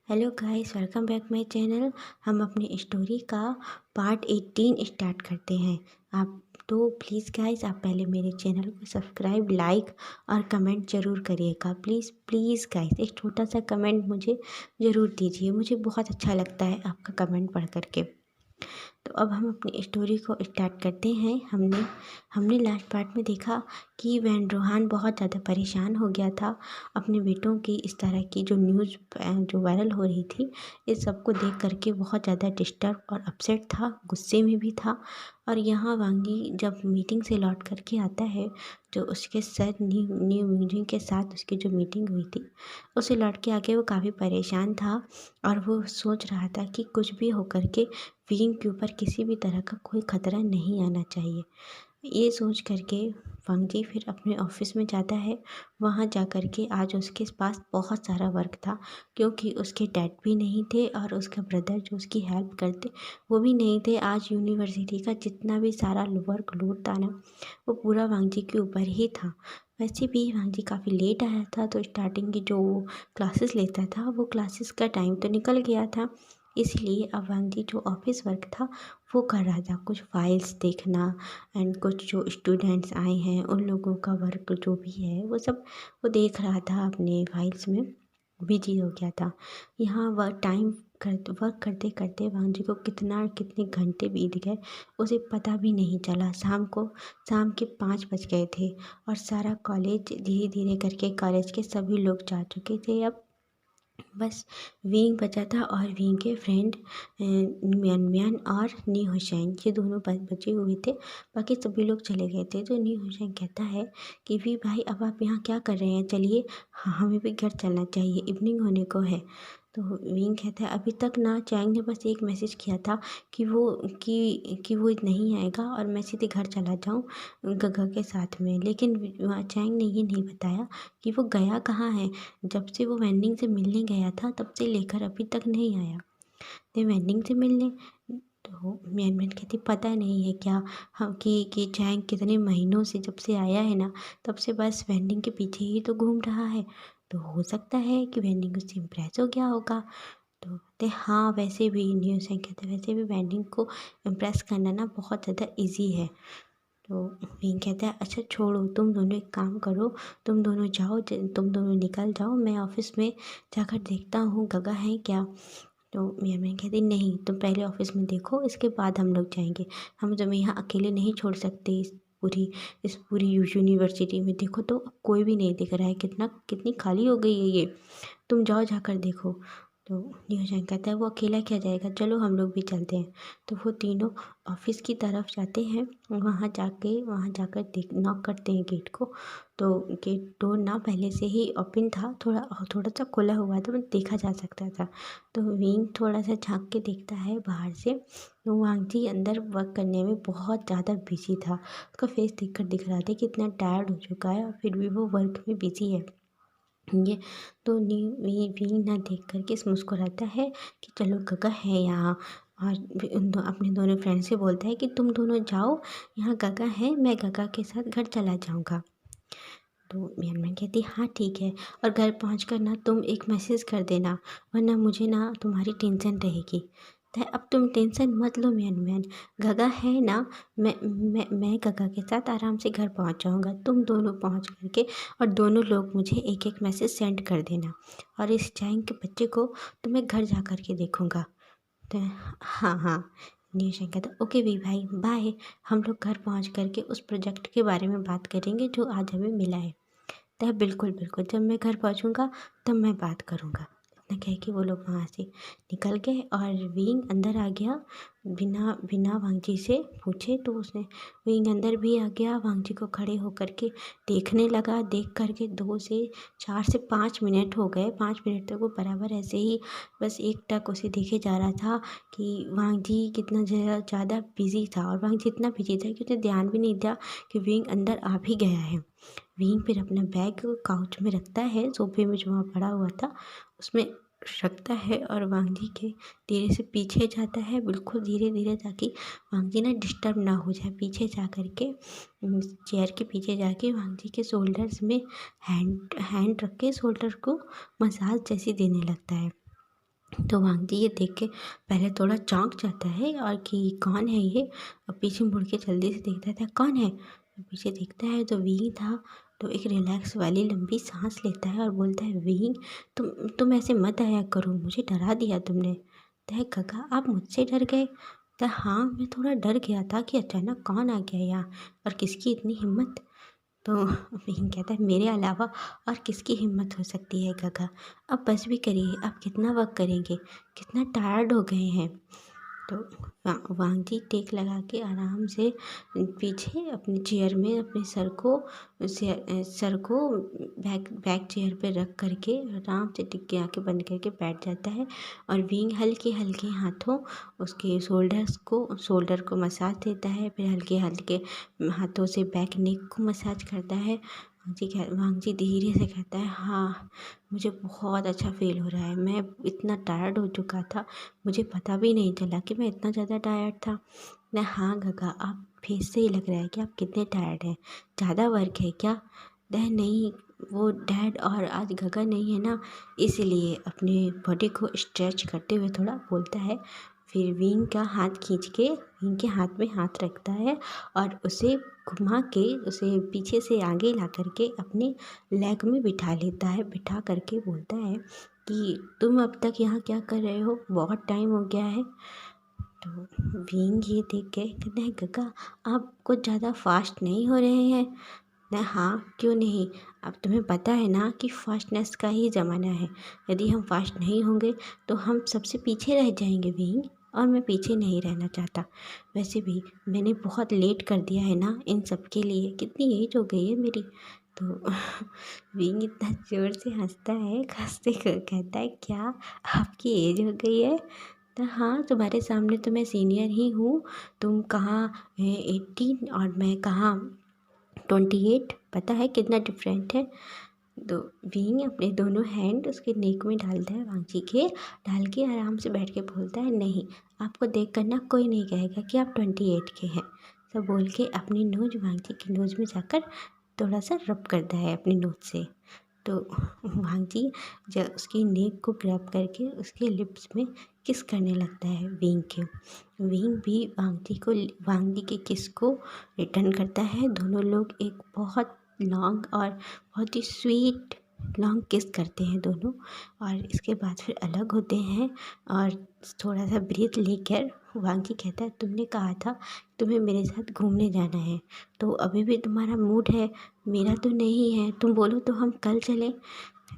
Hello guys, welcome back my channel. हम अपनी story का पार्ट 18 स्टार्ट करते हैं। आप तो प्लीज़ गाइस, आप पहले मेरे चैनल को सब्सक्राइब, लाइक और कमेंट ज़रूर करिएगा। प्लीज़ प्लीज़ गाइस, एक छोटा सा कमेंट मुझे ज़रूर दीजिए। मुझे बहुत अच्छा लगता है आपका कमेंट पढ़ करके। तो अब हम अपनी स्टोरी को स्टार्ट करते हैं। हमने लास्ट पार्ट में देखा कि वैन रोहान बहुत ज़्यादा परेशान हो गया था अपने बेटों की इस तरह की जो न्यूज़ जो वायरल हो रही थी, इस सब को देख करके बहुत ज़्यादा डिस्टर्ब और अपसेट था, गुस्से में भी था। और यहाँ वांगी जब मीटिंग से लौट करके आता है, जो उसके सर न्यू म्यूजिक के साथ उसकी जो मीटिंग हुई थी, उसे लौट के आके वो काफ़ी परेशान था। और वो सोच रहा था कि कुछ भी हो करके विंग के ऊपर किसी भी तरह का कोई ख़तरा नहीं आना चाहिए। ये सोच करके वांगजी फिर अपने ऑफिस में जाता है। वहाँ जा कर के आज उसके पास बहुत सारा वर्क था, क्योंकि उसके डैड भी नहीं थे और उसका ब्रदर जो उसकी हेल्प करते वो भी नहीं थे। आज यूनिवर्सिटी का जितना भी सारा वर्क लोड था ना, वो पूरा वांगजी के ऊपर ही था। वैसे भी वांगजी काफ़ी लेट आया था, तो स्टार्टिंग की जो क्लासेस लेता था वो क्लासेस का टाइम तो निकल गया था। इसलिए अब वांगजी जो ऑफिस वर्क था वो कर रहा था, कुछ फाइल्स देखना एंड कुछ जो स्टूडेंट्स आए हैं उन लोगों का वर्क जो भी है वो सब वो देख रहा था। अपने फाइल्स में बिजी हो गया था। यहाँ वर्क करते करते वांजी को कितने घंटे बीत गए उसे पता भी नहीं चला। शाम के 5 बज गए थे और सारा कॉलेज धीरे धीरे करके कॉलेज के सभी लोग जा चुके थे। अब बस विंग बचा था और विंग के फ्रेंड म्यान म्यान और नी हुसैन, ये दोनों बचे हुए थे। बाकी सभी लोग चले गए थे। तो नी हुसैन कहता है कि वी भाई, अब आप यहाँ क्या कर रहे हैं, चलिए हमें भी घर चलना चाहिए, इवनिंग होने को है। तो विंग कहता है अभी तक ना चैंग ने बस एक मैसेज किया था कि वो नहीं आएगा और मैं सीधे घर चला जाऊँ गगा के साथ में, लेकिन चैंग ने ये नहीं बताया कि वो गया कहाँ है। जब से वो वेंडिंग से मिलने गया था तब से लेकर अभी तक नहीं आया। तो वेंडिंग से मिलने, तो मैन कहती पता नहीं है क्या हम कि चैंग कितने महीनों से जब से आया है ना, तब से बस वेंडिंग के पीछे ही तो घूम रहा है। तो हो सकता है कि वेंडिंग उससे इम्प्रेस हो गया होगा। तो बोलते हाँ, वैसे भी न्यूज़ कहते वैसे भी वेंडिंग को इम्प्रेस करना ना बहुत ज़्यादा ईजी है। तो विंग कहता है अच्छा छोड़ो, तुम दोनों एक काम करो, तुम दोनों जाओ, तुम दोनों निकल जाओ, मैं ऑफिस में जाकर देखता हूँ गगा है क्या। तो मैं कहती नहीं, तुम पहले ऑफिस में देखो, इसके बाद हम लोग जाएंगे। हम तुम्हें यहाँ अकेले नहीं छोड़ सकते। इस पूरी यूनिवर्सिटी में देखो तो अब कोई भी नहीं दिख रहा है, कितनी खाली हो गई है ये, तुम जाओ जाकर देखो। तो न्यूजन कहता है वो अकेला क्या जाएगा, चलो हम लोग भी चलते हैं। तो वो तीनों ऑफिस की तरफ जाते हैं। वहाँ जाकर देख नॉक करते हैं गेट को। तो गेट डोर ना पहले से ही ओपन था, थोड़ा सा खुला हुआ था, मतलब देखा जा सकता था। तो विंग थोड़ा सा झांक के देखता है बाहर से। तो वांगजी अंदर वर्क करने में बहुत ज़्यादा बिजी था। उसका फेस देखकर दिख रहा था कि इतना टायर्ड हो चुका है और फिर भी वो वर्क में बिजी है। ये तो विंग ना देख करके मुस्कुराता है कि चलो गगा है यहाँ। और अपने दोनों फ्रेंड से बोलता है कि तुम दोनों जाओ, यहाँ गगा है, मैं गगा के साथ घर चला जाऊँगा। तो म्यानमार कहती हाँ ठीक है, और घर पहुँचकर ना तुम एक मैसेज कर देना, वरना मुझे ना तुम्हारी टेंशन रहेगी। तो अब तुम टेंशन मत लो म्यान, गगा है ना, मैं गगा के साथ आराम से घर पहुँच जाऊँगा। तुम दोनों पहुँच करके और दोनों लोग मुझे एक एक मैसेज सेंड कर देना, और इस चैंग के बच्चे को तो मैं घर जा कर के देखूँगा। तो हाँ हाँ, निशा कहता ओके वी भाई बाय, हम लोग घर पहुँच करके उस प्रोजेक्ट के बारे में बात करेंगे जो आज हमें मिला है। तो बिल्कुल बिल्कुल, जब मैं घर पहुँचूँगा तब मैं बात करूँगा। इतना कह के वो लोग वहाँ से निकल गए और विंग अंदर आ गया बिना बिना वांगजी से पूछे। तो उसने विंग अंदर भी आ गया, वांगजी को खड़े होकर के देखने लगा। देख करके 4 से 5 मिनट हो गए। 5 मिनट तक वो बराबर ऐसे ही बस एक टक उसे देखे जा रहा था कि वांगजी कितना ज़्यादा बिजी था। और वांगजी इतना बिजी था कि उसे ध्यान भी नहीं दिया कि विंग अंदर आ भी गया है। विंग फिर अपना बैग काउच में रखता है, सोफे में जो वहाँ पड़ा हुआ था उसमें रखता है, और वांगजी के धीरे से पीछे जाता है, बिल्कुल धीरे धीरे, ताकि वांगजी ना डिस्टर्ब ना हो जाए। पीछे जा कर के चेयर के पीछे जाके वांगजी के शोल्डर्स में हैंड रख के शोल्डर को मसाज जैसी देने लगता है। तो वांगजी ये देख के पहले थोड़ा चौंक जाता है और कि कौन है ये, और पीछे मुड़ के जल्दी से देखता था कौन है। तो पीछे देखता है तो विंग था। तो एक रिलैक्स वाली लंबी सांस लेता है और बोलता है विंग, तुम ऐसे मत आया करो, मुझे डरा दिया तुमने। तो काका आप मुझसे डर गए? तो हाँ, मैं थोड़ा डर गया था कि अचानक कौन आ गया यहाँ और किसकी इतनी हिम्मत। तो विंग कहता है मेरे अलावा और किसकी हिम्मत हो सकती है काका, अब बस भी करिए, अब कितना वक्त करेंगे, कितना टायर्ड हो गए हैं। तो वांगजी टेक लगा के आराम से पीछे अपनी चेयर में अपने सर को बैक चेयर पे रख करके आराम से टिक के आँखें बंद करके बैठ जाता है। और विंग हल्के हल्के हाथों उसके शोल्डर को मसाज देता है, फिर हल्के हल्के हाथों से बैक नेक को मसाज करता है। वांगजी धीरे से कहता है हाँ, मुझे बहुत अच्छा फील हो रहा है, मैं इतना टायर्ड हो चुका था, मुझे पता भी नहीं चला कि मैं इतना ज़्यादा टायर्ड था। मैं हाँ गगा, आप फेस से ही लग रहा है कि आप कितने टायर्ड हैं, ज़्यादा वर्क है क्या? नहीं, वो डैड और आज गगा नहीं है ना, इसलिए अपनी बॉडी को स्ट्रेच करते हुए थोड़ा बोलता है। फिर विंग का हाथ खींच के विंग के हाथ में हाथ रखता है और उसे घुमा के उसे पीछे से आगे ला करके अपने लेग में बिठा लेता है। बिठा करके बोलता है कि तुम अब तक यहाँ क्या कर रहे हो, बहुत टाइम हो गया है। तो विंग ये देख के कहते हैं गगा, आप कुछ ज़्यादा फास्ट नहीं हो रहे हैं? ना हाँ, क्यों नहीं, अब तुम्हें पता है ना कि फास्टनेस का ही ज़माना है, यदि हम फास्ट नहीं होंगे तो हम सबसे पीछे रह जाएंगे विंग, और मैं पीछे नहीं रहना चाहता। वैसे भी मैंने बहुत लेट कर दिया है ना इन सब के लिए, कितनी एज हो गई है मेरी। तो विंग इतना ज़ोर से हंसता है, कहता है क्या आपकी एज हो गई है? तो हाँ, तुम्हारे सामने तो मैं सीनियर ही हूँ, तुम कहाँ 18 और मैं कहाँ 28, पता है कितना डिफरेंट है। तो विंग अपने दोनों हैंड उसके नेक में डालता है, वांगजी के डाल के आराम से बैठ के बोलता है नहीं, आपको देख कर ना कोई नहीं कहेगा कि आप 28 के हैं। सब बोल के अपनी नोज वांगजी की नोज में जाकर थोड़ा सा रब करता है अपनी नोज से। तो वांगजी जब उसकी नेक को ग्रैब करके उसके लिप्स में किस करने लगता है विंग के। विंग भी वांगजी के किस को रिटर्न करता है। दोनों लोग एक बहुत लॉन्ग और बहुत ही स्वीट लॉन्ग किस करते हैं दोनों, और इसके बाद फिर अलग होते हैं। और थोड़ा सा ब्रीथ लेकर वांगजी कहता है तुमने कहा था तुम्हें मेरे साथ घूमने जाना है, तो अभी भी तुम्हारा मूड है, मेरा तो नहीं है, तुम बोलो तो हम कल चलें।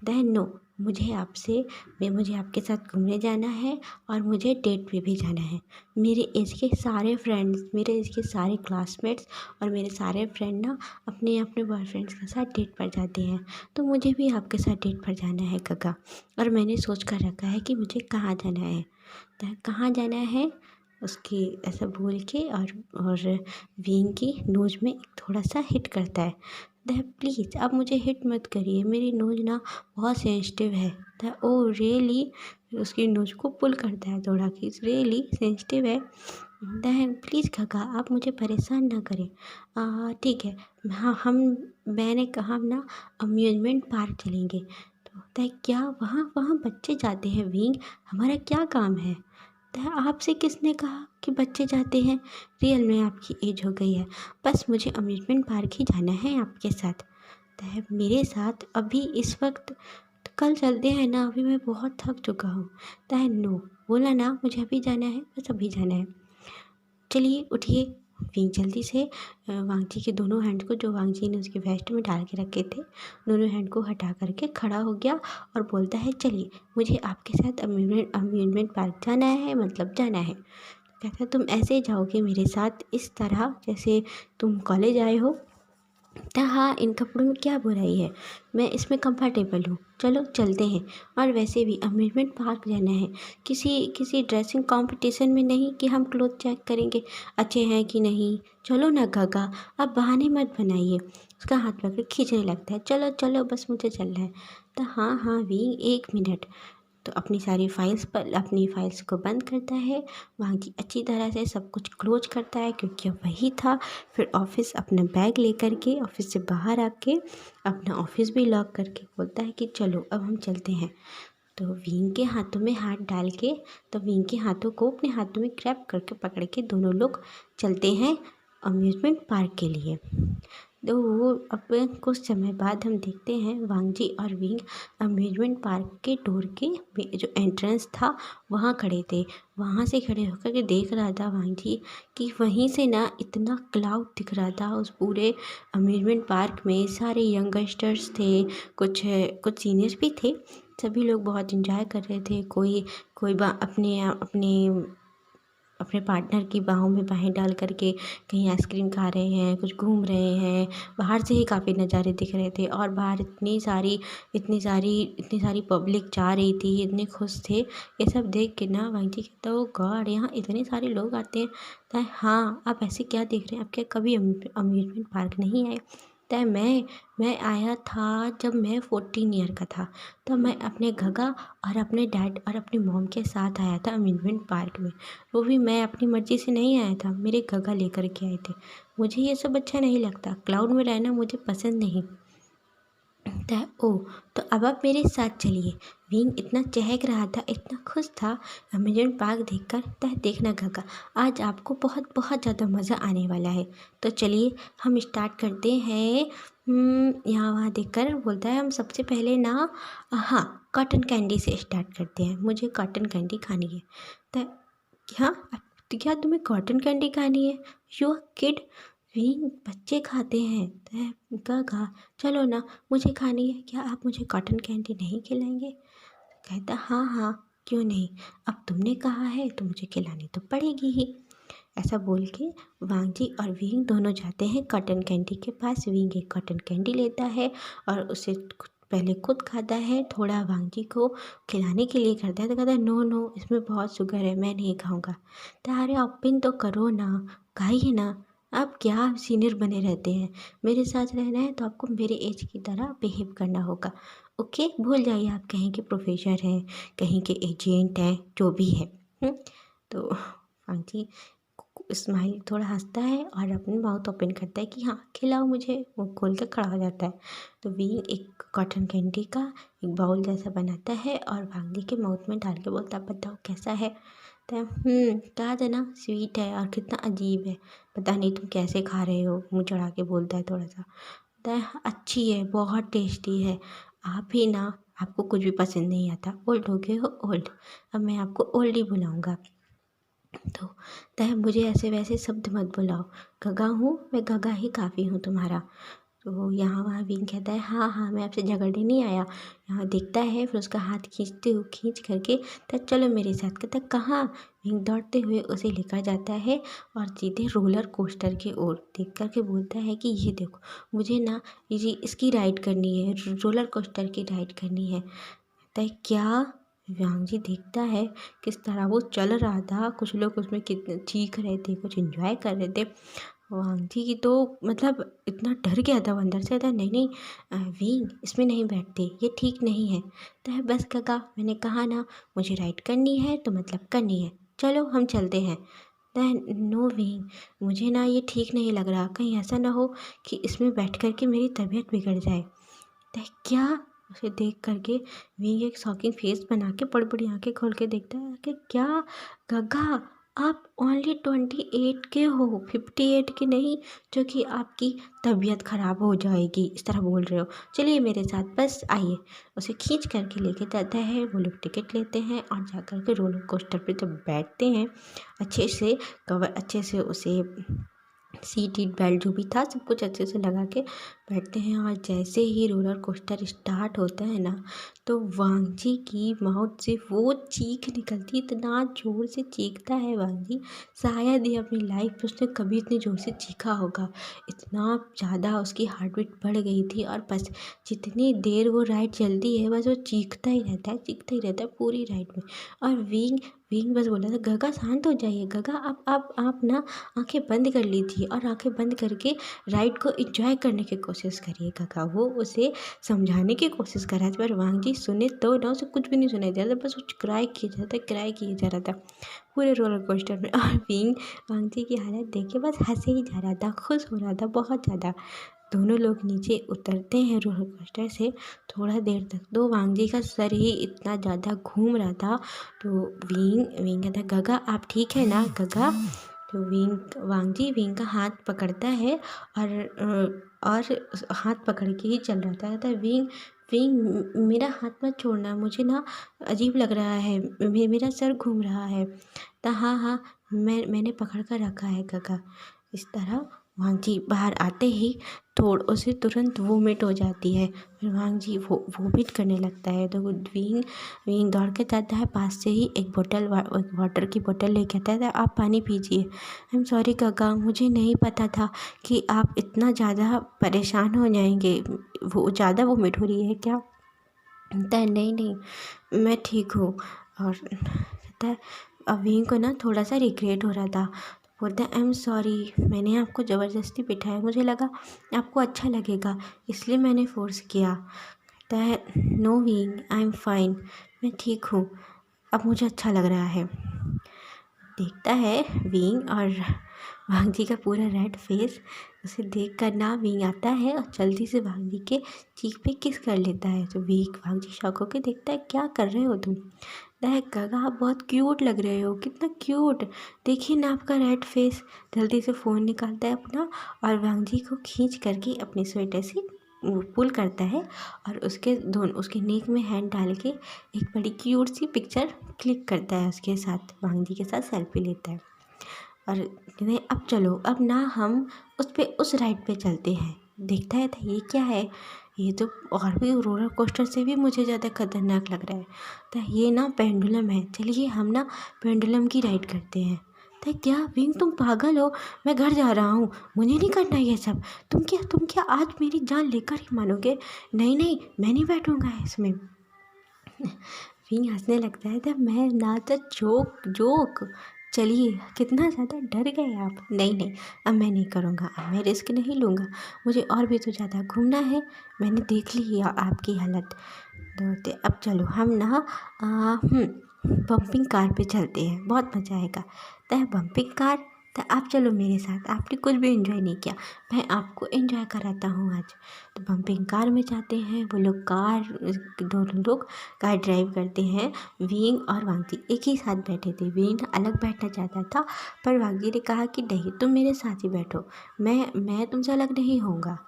नो, मुझे आपके साथ घूमने जाना है और मुझे डेट पे भी जाना है। मेरे एज के सारे फ्रेंड्स, मेरे एज के सारे क्लासमेट्स और मेरे सारे फ्रेंड ना अपने अपने बॉयफ्रेंड्स के साथ डेट पर जाते हैं, तो मुझे भी आपके साथ डेट पर जाना है गगा। और मैंने सोच कर रखा है कि मुझे कहाँ जाना है। तो कहाँ जाना है उसकी ऐसा बोल के और विंग की नोज में थोड़ा सा हिट करता है। प्लीज़ आप मुझे हिट मत करिए, मेरी नोज ना बहुत सेंसिटिव है। ओ रियली, उसकी नोज को पुल करता है थोड़ा कि रियली सेंसिटिव है। प्लीज़ काका आप मुझे परेशान ना करें। ठीक है, हाँ मैंने कहा हम ना अम्यूज़मेंट पार्क चलेंगे। तो होता है क्या, वहाँ वहाँ बच्चे जाते हैं विंग, हमारा क्या काम है? आपसे किसने कहा कि बच्चे जाते हैं? रियल में आपकी एज हो गई है, बस मुझे अम्यूज़मेंट पार्क ही जाना है आपके साथ। मेरे साथ अभी इस वक्त? तो कल चलते हैं ना, अभी मैं बहुत थक चुका हूँ। नो, बोला ना मुझे अभी जाना है, बस अभी जाना है, चलिए उठिए। विंग जल्दी से वांगजी के दोनों हैंड को, जो वांगजी ने उसके वेस्ट में डाल के रखे थे, दोनों हैंड को हटा करके खड़ा हो गया और बोलता है चलिए मुझे आपके साथ अम्यूज़मेंट पार्क जाना है, मतलब जाना है। कहता तुम ऐसे जाओगे मेरे साथ इस तरह जैसे तुम कॉलेज आए हो? हाँ, इन कपड़ों में क्या बुराई है, मैं इसमें कंफर्टेबल हूँ, चलो चलते हैं। और वैसे भी अम्यूज़मेंट पार्क जाना है, किसी ड्रेसिंग कंपटीशन में नहीं कि हम क्लोथ चेक करेंगे अच्छे हैं कि नहीं। चलो ना काका, आप बहाने मत बनाइए। उसका हाथ पकड़ खींचने लगता है, चलो चलो बस मुझे चलना है। तो हाँ हाँ भी 1 मिनट। तो अपनी फाइल्स को बंद करता है, वहाँ की अच्छी तरह से सब कुछ क्लोज करता है क्योंकि वही था। फिर ऑफिस अपना बैग लेकर के ऑफिस से बाहर आके अपना ऑफिस भी लॉक करके बोलता है कि चलो अब हम चलते हैं। तो विंग के हाथों में हाथ डाल के, तो विंग के हाथों को अपने हाथों में ग्रैब करके पकड़ के दोनों लोग चलते हैं अम्यूज़मेंट पार्क के लिए। तो वो अब कुछ समय बाद हम देखते हैं वांगजी और विंग अम्यूज़मेंट पार्क के डोर के जो एंट्रेंस था वहाँ खड़े थे। वहाँ से खड़े होकर के देख रहा था वांगजी कि वहीं से ना इतना क्लाउड दिख रहा था उस पूरे अम्यूज़मेंट पार्क में। सारे यंगस्टर्स थे, कुछ सीनियर्स भी थे। सभी लोग बहुत एंजॉय कर रहे थे। कोई कोई अपने अपने अपने पार्टनर की बाहों में बाहें डाल करके कहीं आइसक्रीम खा रहे हैं, कुछ घूम रहे हैं। बाहर से ही काफ़ी नज़ारे दिख रहे थे और बाहर इतनी सारी पब्लिक जा रही थी, इतने खुश थे। ये सब देख के ना वांगजी कहता, ओ गॉड, यहाँ इतने सारे लोग आते हैं। तो हाँ, आप ऐसे क्या देख रहे हैं? आप क्या कभी अम्यूज़मेंट पार्क नहीं आए? तो मैं आया था जब मैं 14 ईयर का था। तब मैं अपने गगा और अपने डैड और अपनी मॉम के साथ आया था अम्यूज़मेंट पार्क में। वो भी मैं अपनी मर्ज़ी से नहीं आया था, मेरे गगा लेकर के आए थे। मुझे ये सब अच्छा नहीं लगता, क्लाउड में रहना मुझे पसंद नहीं। ओह! तो अब आप मेरे साथ चलिए। विंग इतना चहक रहा था, इतना खुश था अम्यूज़मेंट पार्क देखकर। देखना गगा, आज आपको बहुत बहुत ज़्यादा मज़ा आने वाला है। तो चलिए हम स्टार्ट करते हैं। यहाँ वहाँ देखकर बोलता है, हम सबसे पहले ना हाँ, कॉटन कैंडी से स्टार्ट करते हैं। मुझे कॉटन कैंडी खानी है। तो क्या क्या तुम्हें कॉटन कैंडी खानी है? You are kid. विंग, बच्चे खाते हैं। गगा, चलो ना, मुझे खानी है। क्या आप मुझे कॉटन कैंडी नहीं खिलाएंगे? कहता, हाँ हाँ, क्यों नहीं, अब तुमने कहा है तो मुझे खिलानी तो पड़ेगी ही। ऐसा बोल के वांगजी और विंग दोनों जाते हैं कॉटन कैंडी के पास। विंग एक कॉटन कैंडी लेता है और उसे पहले खुद खाता है, थोड़ा वांगजी को खिलाने के लिए करता है। तो कहता है, नो नो, इसमें बहुत शुगर है, मैं नहीं खाऊंगा। तो अरे ओपन तो करो ना, खाइए ना। आप क्या सीनियर बने रहते हैं? मेरे साथ रहना है तो आपको मेरे एज की तरह बिहेव करना होगा। ओके, भूल जाइए आप कहीं के प्रोफेसर हैं, कहीं के एजेंट हैं, जो भी है। तो वांगजी स्माइल थोड़ा हंसता है और अपनी माउथ ओपन करता है कि हाँ खिलाओ मुझे। वो खोल कर खड़ा हो जाता है। तो विंग एक कॉटन कैंडी का एक बाउल जैसा बनाता है और वांगजी के माउथ में डाल के बोलता है, बताओ कैसा है? तो कहा था ना, स्वीट है और कितना अजीब है, पता नहीं तुम कैसे खा रहे हो, मुँह चढ़ा के बोलता है थोड़ा सा। कहता है, अच्छी है, बहुत टेस्टी है। आप ही ना, आपको कुछ भी पसंद नहीं आता, ओल्ड हो गए हो ओल्ड। अब मैं आपको ओल्ड ही बुलाऊंगा। तो तह मुझे ऐसे वैसे शब्द मत बुलाओ, गगा हूँ मैं, गगा ही काफ़ी हूँ तुम्हारा। तो यहाँ वहाँ विंग कहता है, हाँ हाँ, मैं आपसे झगड़ने नहीं आया। यहाँ देखता है, फिर उसका हाथ खींच करके, तब चलो मेरे साथ। कहता, कहाँ? विंग दौड़ते हुए उसे लेकर जाता है और सीधे रोलर कोस्टर की ओर देख करके बोलता है कि ये देखो, मुझे ना ये इसकी राइड करनी है, रोलर कोस्टर की राइड करनी है। कहता है, क्या? वांगजी देखता है किस तरह वो चल रहा था, कुछ लोग उसमें कितने चीख रहे थे, कुछ एंजॉय कर रहे थे। वांगजी की तो मतलब इतना डर गया था वो अंदर से। था नहीं नहीं, विंग इसमें नहीं बैठते, ये ठीक नहीं है। तो है बस काका, मैंने कहा ना, मुझे राइड करनी है तो मतलब करनी है, चलो हम चलते हैं। नो विंग, मुझे ना ये ठीक नहीं लग रहा, कहीं ऐसा ना हो कि इसमें बैठ कर के मेरी तबीयत बिगड़ जाए। क्या? उसे देख करके विंग एक शॉकिंग फेस बना के बड़ी बड़ी आंखें खोल के देखता है कि क्या गगा, आप ओनली 28 के हो, 58 के नहीं, जो कि आपकी तबीयत ख़राब हो जाएगी, इस तरह बोल रहे हो। चलिए मेरे साथ, बस आइए। उसे खींच करके लेके जाता है। वो लोग टिकट लेते हैं और जा कर के रोलर कोस्टर पे जब बैठते हैं, अच्छे से उसे सीट बेल्ट जो भी था सब कुछ अच्छे से लगा के बैठते हैं। और जैसे ही रोलर कोस्टर स्टार्ट होता है ना, तो वांगजी की माउथ से वो चीख निकलती, इतना ज़ोर से चीखता है वांगजी, शायद ही अपनी लाइफ में उसने कभी इतनी ज़ोर से चीखा होगा। इतना ज़्यादा उसकी हार्ट बीट बढ़ गई थी और बस जितनी देर वो राइड चलती है, बस वो चीखता ही रहता है, चीखता ही रहता है पूरी राइड में। और विंग विंग बस बोला था, गगा शांत हो जाइए, गगा आप ना आंखें बंद कर लीजिए और आंखें बंद करके राइड को एंजॉय करने की कोशिश करिए। गगा वो उसे समझाने की कोशिश कर रहा था, पर वांगजी सुने तो ना, उसे कुछ भी नहीं सुनाई दे रहा था, बस वो क्राई किया जा रहा था, क्राई किया जा रहा था पूरे रोलर कोस्टर में। और विंग वांगजी की हालत देख के बस हंसे ही जा रहा था, खुश हो रहा था बहुत ज़्यादा। दोनों लोग नीचे उतरते हैं रोलर कोस्टर से। थोड़ा देर तक तो वांग जी का सर ही इतना ज़्यादा घूम रहा था। तो विंग विंग कहता है, गगा आप ठीक है ना गगा? तो वांग जी विंग का हाथ पकड़ता है और हाथ पकड़ के ही चल रहा था। कहता है, विंग विंग मेरा हाथ मत छोड़ना, मुझे ना अजीब लग रहा है, मेरा सर घूम रहा है। तो हाँ हाँ, मैंने पकड़ कर रखा है गगा। इस तरह वांग जी बाहर आते ही उसे तुरंत वोमिट हो जाती है। फिर वांग जी वोमिट करने लगता है। तो विंग विंग दौड़ के जाता है, पास से ही एक वाटर की बोतल लेके आता है। आप पानी पीजिए। आई एम सॉरी काका, मुझे नहीं पता था कि आप इतना ज़्यादा परेशान हो जाएंगे। वो ज़्यादा वोमिट हो रही है क्या? कहता है, नहीं नहीं मैं ठीक हूँ। और कहता है, अब विंग को ना थोड़ा सा रिग्रेट हो रहा था। बोलता है, आई एम सॉरी, मैंने आपको ज़बरदस्ती बिठाया, मुझे लगा आपको अच्छा लगेगा इसलिए मैंने फ़ोर्स किया। कहता है, no wing, I am fine, मैं ठीक हूँ, अब मुझे अच्छा लग रहा है। देखता है विंग और वांग जी का पूरा रेड फेस। उसे देख कर ना विंग आता है और जल्दी से वांग जी के चीख पे किस कर लेता है। तो वांग जी शौक होकर देखता है, क्या कर रहे हो तुम? कहता है, गगा आप बहुत क्यूट लग रहे हो, कितना क्यूट, देखिए ना आपका रेड फेस। जल्दी से फ़ोन निकालता है अपना और वांग जी को खींच करके अपने स्वेटर से पुल करता है और उसके नेक में हैंड डाल के एक बड़ी क्यूट सी पिक्चर क्लिक करता है उसके साथ, वांग जी के साथ सेल्फी लेता है। और कहते हैं, अब चलो, अब ना हम उस राइड पे चलते हैं। देखता है था ये क्या है, ये तो और भी रोलर कोस्टर से भी मुझे ज़्यादा खतरनाक लग रहा है। तो ये ना पेंडुलम है, चलिए हम ना पेंडुलम की राइड करते हैं। तो क्या विंग तुम पागल हो, मैं घर जा रहा हूँ, मुझे नहीं करना ये सब। तुम क्या आज मेरी जान लेकर ही मानोगे? नहीं नहीं, मैं नहीं बैठूंगा इसमें। विंग हंसने लगता है, तब मैं ना तो जोक जोक, चलिए कितना ज़्यादा डर गए आप। नहीं नहीं, अब मैं नहीं करूँगा, अब मैं रिस्क नहीं लूँगा, मुझे और भी तो ज़्यादा घूमना है, मैंने देख ली आपकी हालत। अब चलो हम ना बम्पिंग कार पे चलते हैं, बहुत मज़ा आएगा। तो बम्पिंग कार, तो आप चलो मेरे साथ, आपने कुछ भी एंजॉय नहीं किया, मैं आपको एंजॉय कराता हूँ आज। तो बम्पिंग कार में जाते हैं वो लोग। दोनों लोग कार ड्राइव करते हैं। विंग और वांग जी एक ही साथ बैठे थे। विंग अलग बैठना चाहता था पर वांग जी ने कहा कि नहीं, तुम मेरे साथ ही बैठो, मैं तुमसे अलग नहीं होऊंगा।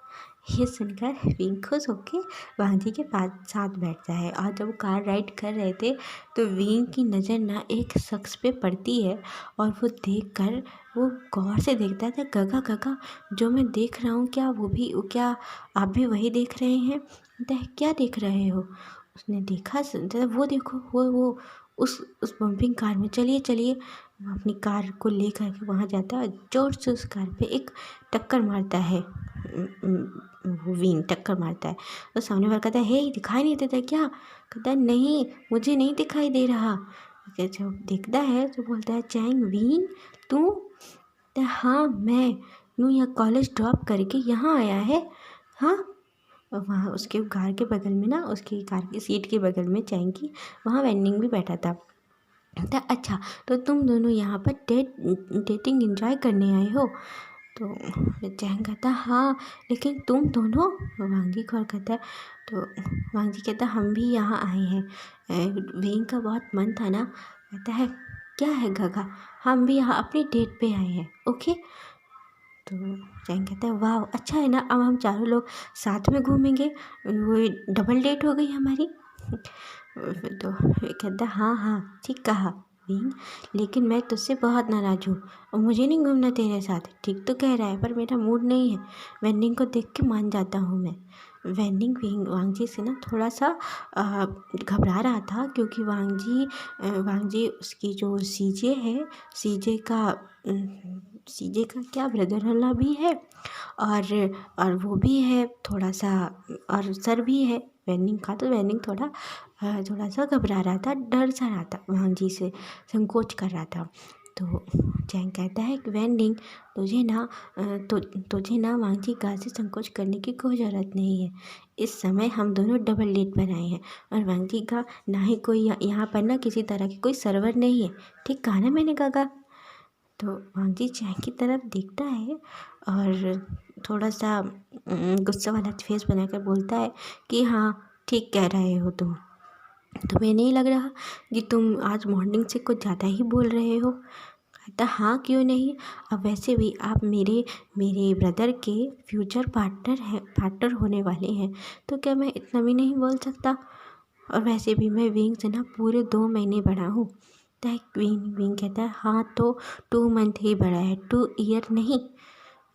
ये सुनकर विंग खुश होके वांग जी के पास साथ बैठता है। और जब वो कार राइड कर रहे थे तो विंग की नज़र ना एक शख्स पे पड़ती है और वो देख कर वो गौर से देखता है, गगा गगा जो मैं देख रहा हूँ क्या आप भी वही देख रहे हैं? कहता है, क्या देख रहे हो? उसने देखा, वो देखो, वो उस बम्पिंग कार में, चलिए चलिए। वो अपनी कार को लेकर के वहाँ जाता है और जोर से उस कार पे एक टक्कर मारता है। वो विंग टक्कर मारता है तो सामने वाला कहता है, हे दिखाई नहीं देता क्या? कहता है, नहीं मुझे नहीं दिखाई दे रहा। जब देखता है तो बोलता है, चैंग विंग तू? कहता है, हाँ मैं, यूँ यहाँ कॉलेज ड्रॉप करके यहाँ आया है। हाँ, वहाँ उसके कार के बगल में ना, उसकी कार की सीट के बगल में चैंग की वहाँ वेंडिंग भी बैठा था। अच्छा, तो तुम दोनों यहाँ पर डेटिंग एंजॉय करने आए हो? तो चैंग कहता, हाँ लेकिन तुम दोनों? वांग जी कॉल करता है। तो वांग जी कहता, हम भी यहाँ आए हैं, विंग का बहुत मन था ना। कहता है, क्या है गगा, हम भी यहाँ अपनी डेट पे आए हैं, ओके। तो चैंग कहता है, वाह अच्छा है ना, अब हम चारों लोग साथ में घूमेंगे, वो डबल डेट हो गई हमारी। तो कहता, हाँ हाँ ठीक कहा विंग, लेकिन मैं तुझसे बहुत नाराज़ हूँ और मुझे नहीं घूमना तेरे साथ। ठीक तो कह रहा है पर मेरा मूड नहीं है, वेंडिंग को देख के मान जाता हूँ मैं। विंग वांग जी से ना थोड़ा सा घबरा रहा था क्योंकि वांग जी उसकी जो सीजे है, सीजे का क्या ब्रदर इन लॉ भी है और वो भी है थोड़ा सा, और सर भी है वेंडिंग का। तो वेंडिंग थोड़ा सा घबरा रहा था, डर सा रहा था, वांग जी से संकोच कर रहा था। तो चैंग कहता है कि वेंडिंग, तुझे ना वांग जी का से संकोच करने की कोई ज़रूरत नहीं है। इस समय हम दोनों डबल डेट पर आए हैं और वांग जी का ना ही कोई यहाँ पर ना किसी तरह की कोई सर्वर नहीं है। ठीक कहा ना मैंने, काका? तो वांगजी चाय की तरफ देखता है और थोड़ा सा गुस्सा वाला फेस बनाकर बोलता है कि हाँ, ठीक कह रहे हो तुम। तुम्हें नहीं लग रहा कि तुम आज मॉर्निंग से कुछ ज़्यादा ही बोल रहे हो? कहता हाँ, क्यों नहीं। अब वैसे भी आप मेरे मेरे ब्रदर के फ्यूचर पार्टनर होने वाले हैं, तो क्या मैं इतना भी नहीं बोल सकता? और वैसे भी मैं विंग से ना पूरे 2 महीने बड़ा हूँ। तो विंग विंग कहता है हाँ, तो 2 मंथ ही बड़ा है, 2 ईयर नहीं।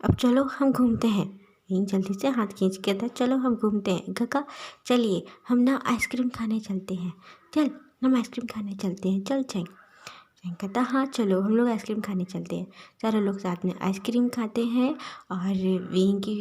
अब चलो हम घूमते हैं। विंग जल्दी से हाथ खींच के कहता है चलो हम घूमते हैं। गगा चलिए हम ना आइसक्रीम खाने चलते हैं। चल हम आइसक्रीम खाने चलते हैं, चल चैंग। चैंग कहता हाँ चलो हम लोग आइसक्रीम खाने चलते हैं। चारों लोग साथ में आइसक्रीम खाते हैं और विंग की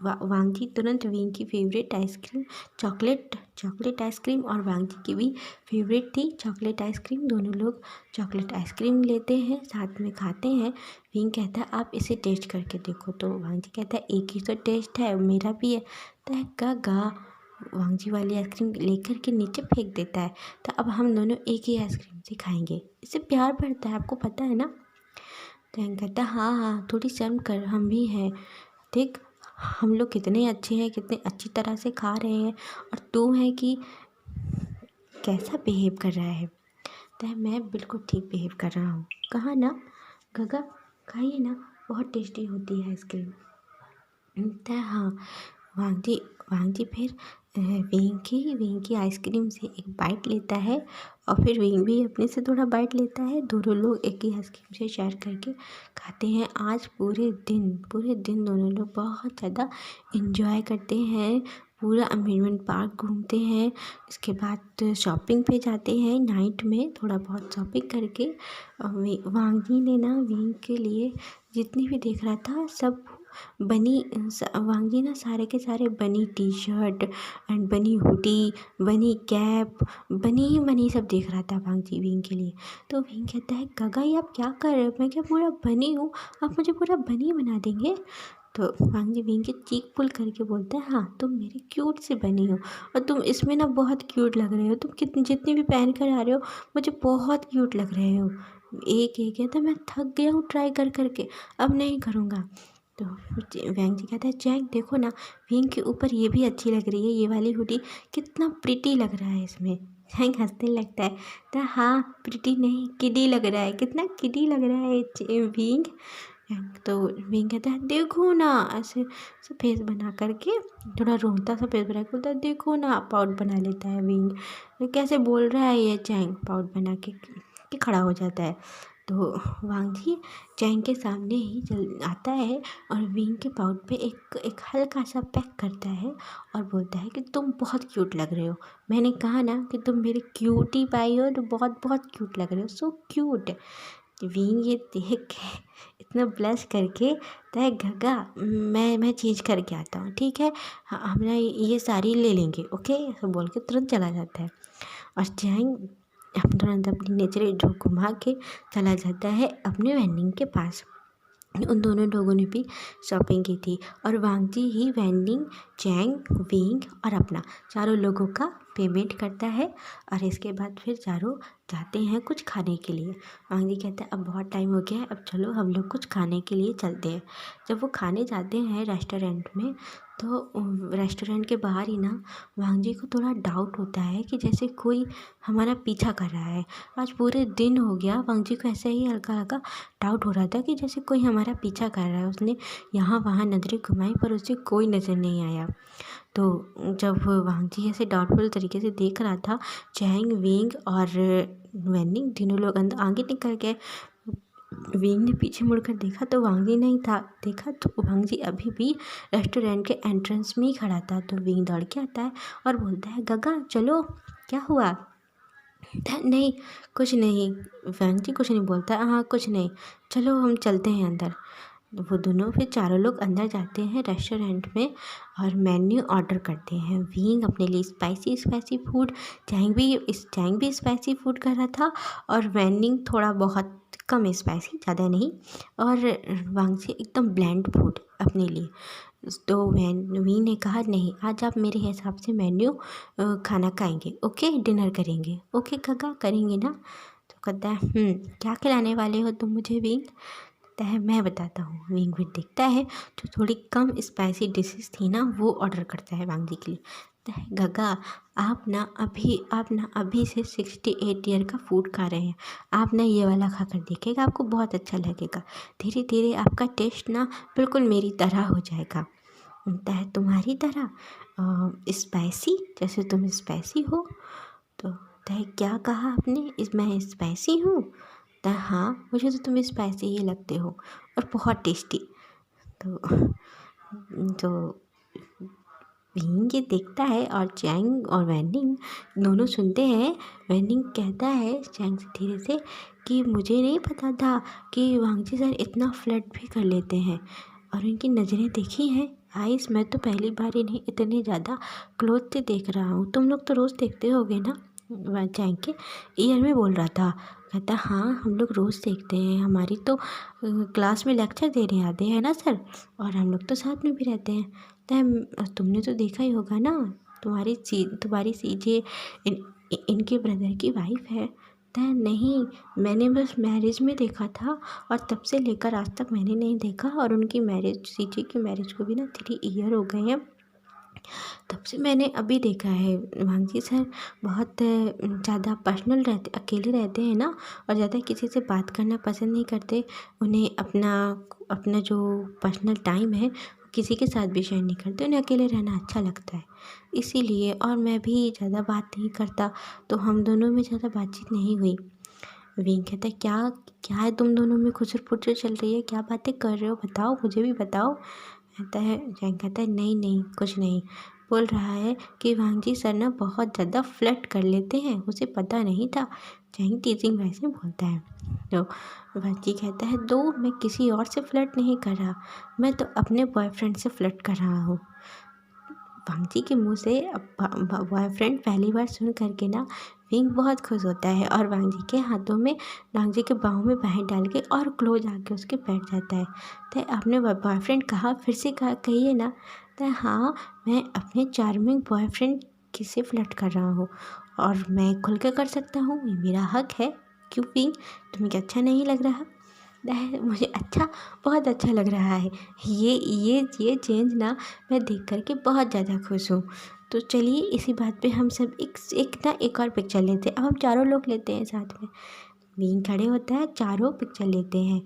वांगजी तुरंत विंग की फेवरेट आइसक्रीम चॉकलेट आइसक्रीम और वांगजी की भी फेवरेट थी चॉकलेट आइसक्रीम। दोनों लोग चॉकलेट आइसक्रीम लेते हैं, साथ में खाते हैं। विंग कहता है आप इसे टेस्ट करके देखो, तो वांगजी कहता है एक ही तो टेस्ट है, मेरा भी है। तो गा वांगजी वाली आइसक्रीम लेकर के नीचे फेंक देता है। तो अब हम दोनों एक ही आइसक्रीम से खाएंगे, इससे प्यार बढ़ता है, आपको पता है ना। तो हैंग कहता है हाँ हाँ, थोड़ी शर्म कर, हम भी हैं, देख हम लोग कितने अच्छे हैं, कितने अच्छी तरह से खा रहे हैं, और तू है कि कैसा बिहेव कर रहा है। तो मैं बिल्कुल ठीक बिहेव कर रहा हूँ, कहा ना। गगा खाइए ना, बहुत टेस्टी होती है आइसक्रीम। तो हाँ, वांगजी वांगजी फिर विंग की आइसक्रीम से एक बाइट लेता है और फिर विंग भी अपने से थोड़ा बाइट लेता है। दोनों लोग एक ही आइसक्रीम से शेयर करके खाते हैं। आज पूरे दिन दोनों लोग बहुत ज़्यादा इन्जॉय करते हैं, पूरा अम्यूज़मेंट पार्क घूमते हैं। इसके बाद शॉपिंग पे जाते हैं नाइट में, थोड़ा बहुत शॉपिंग करके। वांगजी ने ना विंग के लिए जितनी भी देख रहा था सब वांगजी ना सारे के सारे बनी टी शर्ट एंड बनी हुडी, बनी कैप, बनी सब देख रहा था वांगजी विंग के लिए। तो विंग कहता है गगा ये आप क्या कर रहे हो, मैं क्या पूरा बनी हूँ, आप मुझे पूरा बनी बना देंगे? तो वांगजी विंग की चीख पुल करके बोलता है हाँ, तुम मेरी क्यूट से बनी हो और तुम इसमें ना बहुत क्यूट लग रहे हो, तुम कितनी जितनी भी पहन कर आ रहे हो मुझे बहुत क्यूट लग रहे हो। एक कहता मैं थक गया हूँ ट्राई कर करके, अब नहीं करूँगा। तो वैंग जी कहता है चैंग देखो ना, विंग के ऊपर ये भी अच्छी लग रही है, ये वाली हुडी कितना प्रिटी लग रहा है इसमें। चैंग हंसने लगता है तो हाँ, प्रिटी नहीं किडी लग रहा है, कितना किडी लग रहा है विंग। तो विंग कहता है देखो ना, ऐसे ऐसे फेस बना करके, थोड़ा रोता सा फेस बना के बोलता है देखो ना, पाउट बना लेता है विंग। तो कैसे बोल रहा है ये चैंग, पाउट बना के खड़ा हो जाता है। तो वांगजी चैंग के सामने ही चल आता है और विंग के पाउट पे एक हल्का सा पैक करता है और बोलता है कि तुम बहुत क्यूट लग रहे हो, मैंने कहा ना कि तुम मेरी क्यूटी पाई हो, तो बहुत बहुत क्यूट लग रहे हो, सो क्यूट। विंग ये देख के इतना ब्लश करके तय गगा मैं चेंज करके आता हूँ, ठीक है, हम ना ये साड़ी ले लेंगे, ओके, ऐसा बोल के तुरंत चला जाता है। और चैंग तुरंत अपनी नेचर जो घुमा के चला जाता है अपने वेंडिंग के पास। उन दोनों लोगों ने भी शॉपिंग की थी और वांगजी ही वेंडिंग, चैंग, विंग और अपना चारों लोगों का पेमेंट करता है। और इसके बाद फिर चारों जाते हैं कुछ खाने के लिए। वांगजी कहता है अब बहुत टाइम हो गया है, अब चलो हम लोग कुछ खाने के लिए चलते हैं। जब वो खाने जाते हैं रेस्टोरेंट में, तो रेस्टोरेंट के बाहर ही ना वांगजी को थोड़ा डाउट होता है कि जैसे कोई हमारा पीछा कर रहा है। आज पूरे दिन हो गया, वांगजी को ऐसे ही हल्का हल्का डाउट हो रहा था कि जैसे कोई हमारा पीछा कर रहा है। उसने यहाँ वहाँ नज़रें घुमाई पर उसे कोई नज़र नहीं आया। तो जब वांगजी ऐसे डाउटफुल तरीके से देख रहा था, चैंग, विंग और वेनिंग तीनों लोग अंदर आगे निकल गए। विंग ने पीछे मुड़कर देखा तो वांगजी नहीं था, देखा तो वांगजी अभी भी रेस्टोरेंट के एंट्रेंस में ही खड़ा था। तो विंग दौड़ के आता है और बोलता है गगा चलो, क्या हुआ? नहीं, कुछ नहीं। वांगजी कुछ नहीं बोलता, हाँ कुछ नहीं, चलो हम चलते हैं अंदर। वो दोनों फिर चारों लोग अंदर जाते हैं रेस्टोरेंट में और मेन्यू ऑर्डर करते हैं। विंग अपने लिए स्पाइसी फूड, चैंग भी स्पाइसी फूड कर रहा था और वेनिंग थोड़ा बहुत कम स्पाइसी, ज़्यादा नहीं, और वांगजी एकदम ब्लैंड फूड अपने लिए। तो विंग ने कहा नहीं, आज आप मेरे हिसाब से मेन्यू खाना खाएंगे, ओके, डिनर करेंगे, ओके गगा करेंगे ना? तो कहता है क्या खिलाने वाले हो तुम मुझे विंग? कहता है मैं बताता हूँ। विंग भी देखता है जो थोड़ी कम स्पाइसी डिशेस थी ना वो ऑर्डर करता है वांग जी के लिए। कहता है गगा आप ना अभी से 68 ईयर का फूड खा रहे हैं। आप ना ये वाला खाकर देखिएगा, आपको बहुत अच्छा लगेगा। धीरे धीरे आपका टेस्ट ना बिल्कुल मेरी तरह हो जाएगा। कहता है तुम्हारी तरह स्पाइसी, जैसे तुम स्पाइसी हो? तो कहता है क्या कहा आपने, मैं स्पाइसी हूँ? कहता है हाँ, मुझे तो तुम स्पाइसी ही लगते हो और बहुत टेस्टी। तो विंग ये देखता है और चैंग और वैनिंग दोनों सुनते हैं। वैनिंग कहता है चैंग से धीरे से कि मुझे नहीं पता था कि वांगजी सर इतना फ्लर्ट भी कर लेते हैं और उनकी नज़रें देखी हैं आइस। मैं तो पहली बार इन्हें इतने ज़्यादा क्लोज से देख रहा हूँ। तुम लोग तो रोज़ देखते होगे ना? वह चैंग के ईयर में बोल रहा था। कहता हाँ हम लोग रोज़ देखते हैं, हमारी तो क्लास में लेक्चर देने आते हैं ना सर, और हम लोग तो साथ में भी रहते हैं। तुमने तो देखा ही होगा ना, तुम्हारी सीजे इनके ब्रदर की वाइफ है। नहीं, मैंने बस मैरिज में देखा था और तब से लेकर आज तक मैंने नहीं देखा, और उनकी मैरिज, सीजे की मैरिज को भी ना 3 ईयर हो गए हैं, तब से मैंने अभी देखा है। वांगजी सर बहुत ज़्यादा पर्सनल रहते, अकेले रहते हैं ना, और ज़्यादा किसी से बात करना पसंद नहीं करते। उन्हें अपना जो पर्सनल टाइम है किसी के साथ भी शेयर नहीं करते, उन्हें अकेले रहना अच्छा लगता है इसीलिए। और मैं भी ज़्यादा बात नहीं करता, तो हम दोनों में ज़्यादा बातचीत नहीं हुई। विंग कहता है क्या क्या है तुम दोनों में खुचर पुचर चल रही है, क्या बातें कर रहे हो, बताओ, मुझे भी बताओ। जैंग कहता है नहीं नहीं कुछ नहीं, बोल रहा है कि वांगजी सर ना बहुत ज़्यादा फ्लर्ट कर लेते हैं, उसे पता नहीं था। जैंग टीचिंग वैसे बोलता है। तो वांगजी कहता है दो मैं किसी और से फ्लर्ट नहीं कर रहा, मैं तो अपने बॉयफ्रेंड से फ्लर्ट कर रहा हूँ। वांगजी के मुंह से बॉयफ्रेंड पहली बार सुन करके ना विंग बहुत खुश होता है और वांगजी के हाथों में, वांगजी के बाहों में बाहें डाल के और क्लोज आके उसके बैठ जाता है। तो आपने बॉयफ्रेंड कहा, फिर से कहा, कहिए ना। तो हाँ, मैं अपने चार्मिंग बॉयफ्रेंड किसे फ्लर्ट कर रहा हूँ और मैं खुल के कर सकता हूँ, ये मेरा हक है। क्यों विंग, तुम्हें क्या अच्छा नहीं लग रहा? मुझे अच्छा, बहुत अच्छा लग रहा है। ये चेंज ना मैं देख कर के बहुत ज़्यादा खुश हूँ। तो चलिए इसी बात पे हम सब एक और पिक्चर लेते हैं। अब हम चारों लोग लेते हैं साथ में। विंग खड़े होता है, चारों पिक्चर लेते हैं।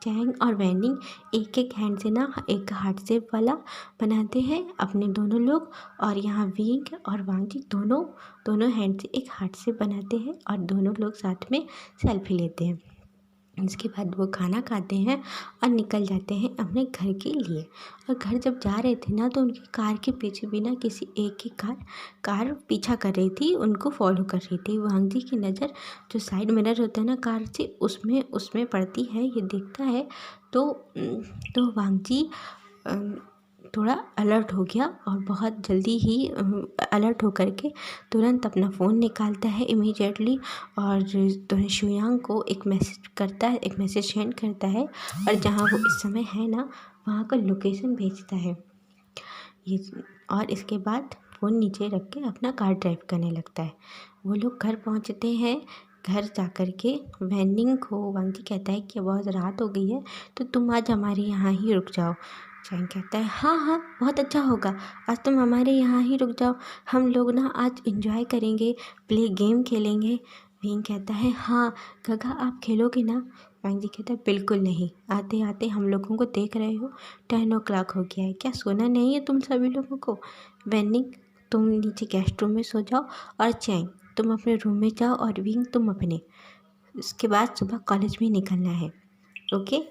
चैंग और वैनिंग एक एक हैंड से ना एक हार्ट शेप वाला बनाते हैं अपने दोनों लोग, और यहाँ विंग और वांगजी दोनों हैंड से एक हार्ट शेप बनाते हैं और दोनों लोग साथ में सेल्फी लेते हैं। इसके बाद वो खाना खाते हैं और निकल जाते हैं अपने घर के लिए। और घर जब जा रहे थे ना, तो उनकी कार के पीछे भी ना किसी एक की कार पीछा कर रही थी, उनको फॉलो कर रही थी। वांगजी की नज़र जो साइड मिरर होता है ना कार से, उसमें पड़ती है, ये देखता है। तो वांगजी थोड़ा अलर्ट हो गया और बहुत जल्दी ही अलर्ट होकर के तुरंत अपना फ़ोन निकालता है इमीडिएटली, और तो शुयांग को एक मैसेज सेंड करता है, और जहाँ वो इस समय है ना वहाँ का लोकेशन भेजता है ये। और इसके बाद फ़ोन नीचे रख के अपना कार ड्राइव करने लगता है। वो लोग घर पहुँचते हैं। घर जाकर के वैनिंग को वांगजी कहता है कि बहुत रात हो गई है, तो तुम आज हमारे यहाँ ही रुक जाओ। चैंग कहता है हाँ हाँ बहुत अच्छा होगा, आज तुम हमारे यहाँ ही रुक जाओ, हम लोग ना आज एंजॉय करेंगे, प्ले गेम खेलेंगे। विंग कहता है हाँ गगा आप खेलोगे ना? वांगजी कहता है बिल्कुल नहीं, आते आते हम लोगों को देख रहे हो 10 o'clock हो गया है, क्या सोना नहीं है तुम सभी लोगों को? वैनिंग तुम नीचे गेस्ट रूम में सो जाओ, और चैंग तुम अपने रूम में जाओ, और विंग तुम अपने। इसके बाद सुबह कॉलेज में निकलना है। ओके,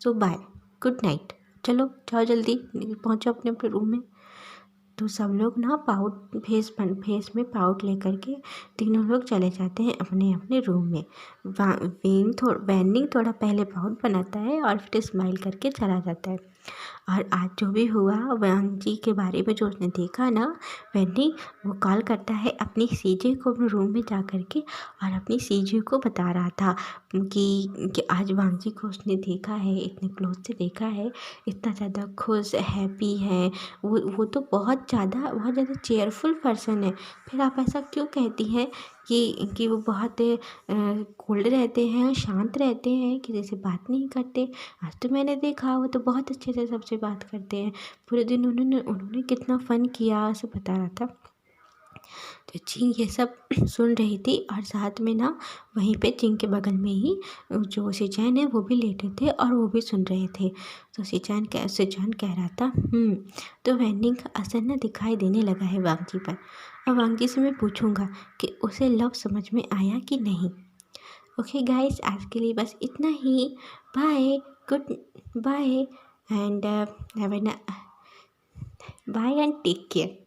सो बाय, गुड नाइट। चलो जाओ जल्दी पहुँचो अपने अपने रूम में। तो सब लोग ना फेस में पाउट लेकर के तीनों लोग चले जाते हैं अपने अपने रूम में। वैनिंग थोड़ा पहले पाउट बनाता है और फिर स्माइल करके चला जाता है। और आज जो भी हुआ वांग जी के बारे में जो उसने देखा ना, वेन्डिंग वो कॉल करता है अपनी सीजे को अपने रूम में जा कर के और अपनी सीजे को बता रहा था कि आज वांग जी को उसने देखा है, इतने क्लोज से देखा है, इतना ज़्यादा खुश हैप्पी है। वो तो बहुत ज़्यादा चेयरफुल पर्सन है। फिर आप ऐसा क्यों कहती हैं कि वो बहुत कोल्ड रहते हैं, शांत रहते हैं, किसी से बात नहीं करते? आज तो मैंने देखा वो तो बहुत अच्छे से सबसे बात करते हैं। पूरे दिन उन्होंने कितना फ़न किया ऐसे बता रहा था। तो चिंग ये सब सुन रही थी और साथ में ना वहीं पे चिंग के बगल में ही जो शिनचैन है वो भी लेटे थे और वो भी सुन रहे थे। तो शिनचैन कह रहा था तो वेन्डिंग का असर ना दिखाई देने लगा है वांग जी पर। अब वांग जी से मैं पूछूंगा कि उसे लव समझ में आया कि नहीं। ओके गाइस, आज के लिए बस इतना ही। Bye, good bye and have bye and take care.